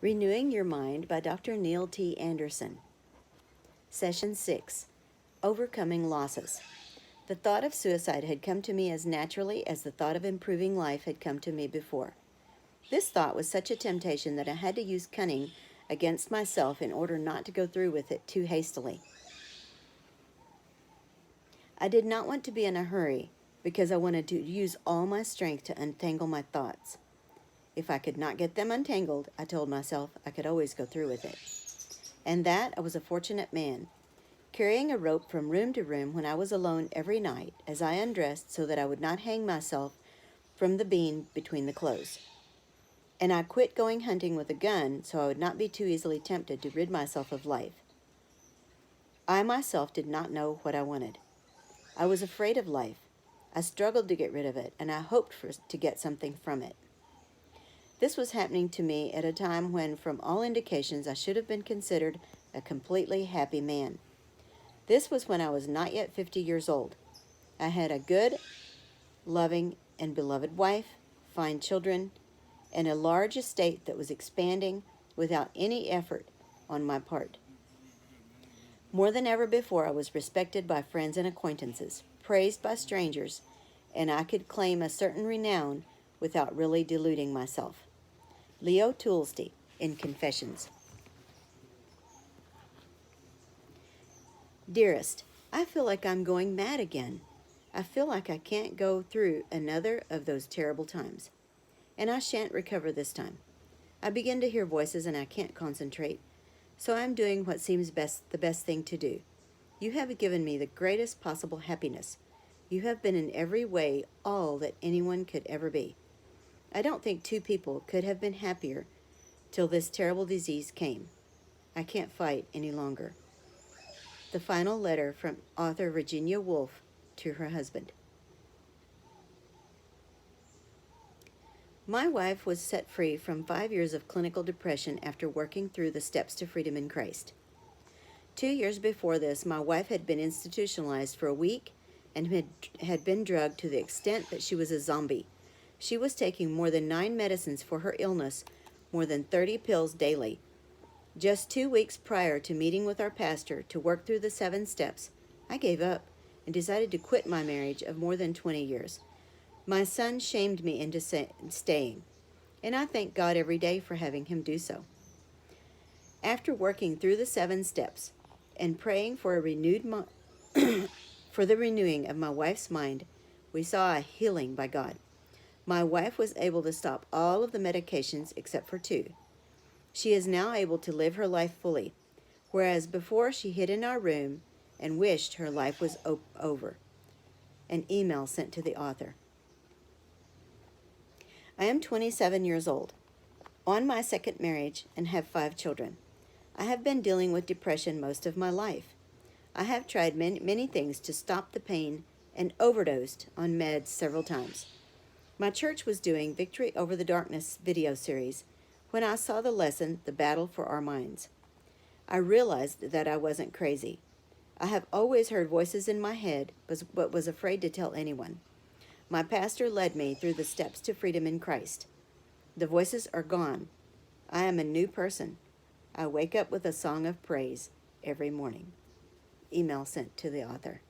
Renewing Your Mind by Dr. Neil T. Anderson. Session 6. Overcoming Losses. The thought of suicide had come to me as naturally as the thought of improving life had come to me before. This thought was such a temptation that I had to use cunning against myself in order not to go through with it too hastily. I did not want to be in a hurry because I wanted to use all my strength to untangle my thoughts. If I could not get them untangled, I told myself I could always go through with it. And that I was a fortunate man, carrying a rope from room to room when I was alone every night as I undressed so that I would not hang myself from the beam between the clothes. And I quit going hunting with a gun so I would not be too easily tempted to rid myself of life. I myself did not know what I wanted. I was afraid of life. I struggled to get rid of it, and I hoped to get something from it. This was happening to me at a time when, from all indications, I should have been considered a completely happy man. This was when I was not yet 50 years old. I had a good, loving, and beloved wife, fine children, and a large estate that was expanding without any effort on my part. More than ever before, I was respected by friends and acquaintances, praised by strangers, and I could claim a certain renown without really deluding myself. Leo Toolsty, in Confessions. Dearest, I feel like I'm going mad again. I feel like I can't go through another of those terrible times. And I shan't recover this time. I begin to hear voices and I can't concentrate, so I'm doing what seems the best thing to do. You have given me the greatest possible happiness. You have been in every way all that anyone could ever be. I don't think two people could have been happier till this terrible disease came. I can't fight any longer. The final letter from author Virginia Woolf to her husband. My wife was set free from 5 years of clinical depression after working through the steps to freedom in Christ. 2 years before this, my wife had been institutionalized for a week and had been drugged to the extent that she was a zombie. She was taking more than 9 medicines for her illness, more than 30 pills daily. Just 2 weeks prior to meeting with our pastor to work through the 7 steps, I gave up and decided to quit my marriage of more than 20 years. My son shamed me into staying, and I thank God every day for having him do so. After working through the 7 steps and praying for for the renewing of my wife's mind, we saw a healing by God. My wife was able to stop all of the medications except for 2. She is now able to live her life fully, whereas before she hid in our room and wished her life was over. An email sent to the author. I am 27 years old, on my second marriage, and have 5 children. I have been dealing with depression most of my life. I have tried many things to stop the pain and overdosed on meds several times. My church was doing Victory Over the Darkness video series when I saw the lesson, The Battle for Our Minds. I realized that I wasn't crazy. I have always heard voices in my head, but was afraid to tell anyone. My pastor led me through the steps to freedom in Christ. The voices are gone. I am a new person. I wake up with a song of praise every morning. Email sent to the author.